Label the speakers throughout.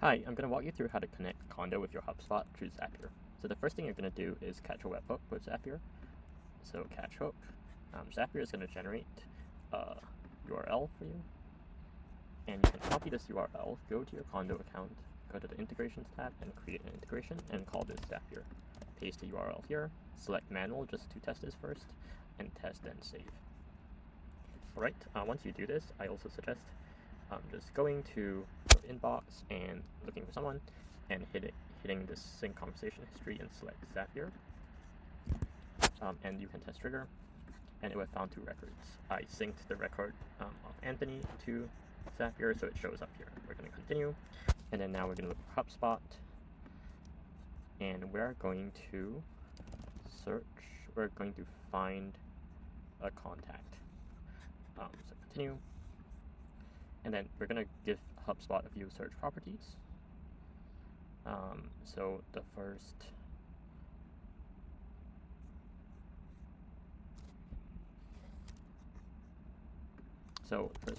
Speaker 1: Hi, I'm going to walk you through how to connect Kondo with your HubSpot through Zapier. So the first thing you're going to do is catch a webhook with Zapier. So catch hook. Zapier is going to generate a URL for you. And you can copy this URL, go to your Kondo account, go to the integrations tab and create an integration and call this Zapier. Paste the URL here, select manual just to test this first, and test and save. Alright, once you do this, I also suggest just going to your inbox and looking for someone and hitting this sync conversation history and select Zapier. And you can test trigger, and it will have found 2 records. I synced the record of Anthony to Zapier, so it shows up here. We're going to continue, and then now we're going to look for HubSpot, and we're going to search, we're going to find a contact. So continue. And then we're going to give HubSpot a few search properties. So the first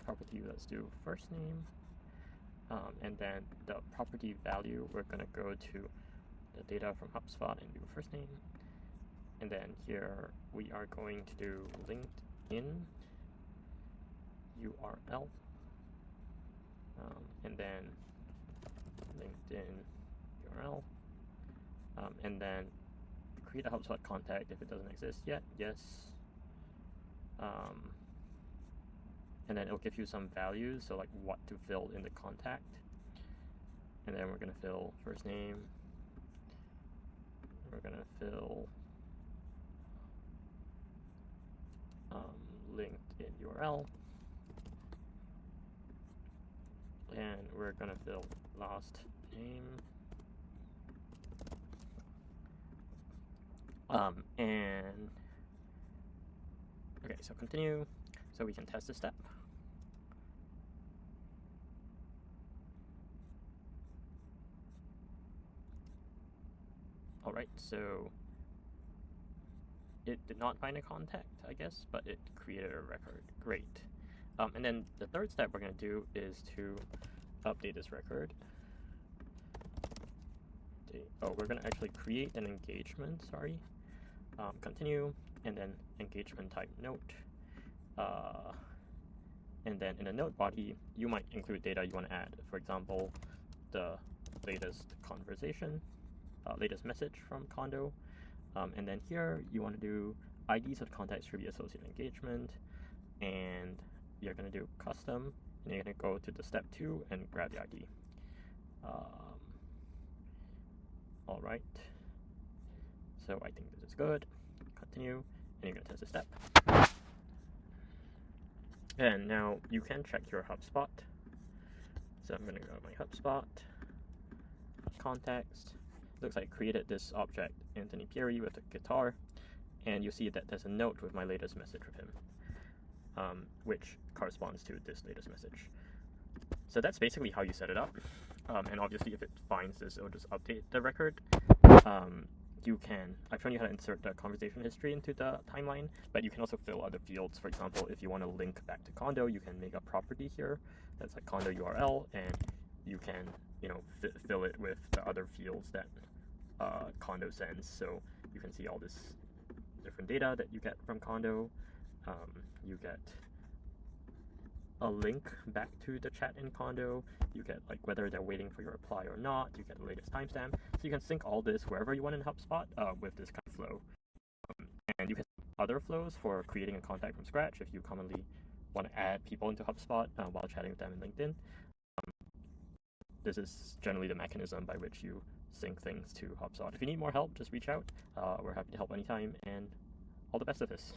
Speaker 1: property, let's do first name. And then the property value, we're going to go to the data from HubSpot and do first name. And then here we are going to do LinkedIn URL. And then LinkedIn URL, and then create a HubSpot contact if it doesn't exist yet, yes. And then it'll give you some values, so like what to fill in the contact. And then we're going to fill first name, we're going to fill LinkedIn URL, and we're going to fill last name. And okay, so continue. So we can test this step. Alright, so it did not find a contact, I guess, but it created a record. Great. And then the third step we're going to do is to update this record. We're going to actually create an engagement, continue, and then engagement type note. And then in the note body, you might include data you want to add. For example, the latest conversation, latest message from Kondo. And then here you want to do IDs of contacts should be associated engagement, and you're going to do custom, and you're going to go to the step 2 and grab the ID. All right, so I think this is good. Continue, and you're going to test the step. And now you can check your HubSpot. So I'm going to go to my HubSpot, context. Looks like I created this object, Anthony Pieri, with a guitar, and you see that there's a note with my latest message with him, which corresponds to this latest message. So that's basically how you set it up. And obviously, if it finds this, it'll just update the record. I've shown you how to insert the conversation history into the timeline, but you can also fill other fields. For example, if you want to link back to Kondo, you can make a property here that's like Kondo URL, and you can, fill it with the other fields that Kondo sends. So you can see all this different data that you get from Kondo. You get a link back to the chat in Kondo. You get like whether they're waiting for your reply or not. You get the latest timestamp. So you can sync all this wherever you want in HubSpot with this kind of flow. And you can other flows for creating a contact from scratch if you commonly want to add people into HubSpot while chatting with them in LinkedIn. This is generally the mechanism by which you sync things to HubSpot. If you need more help, just reach out. We're happy to help anytime, and all the best of this.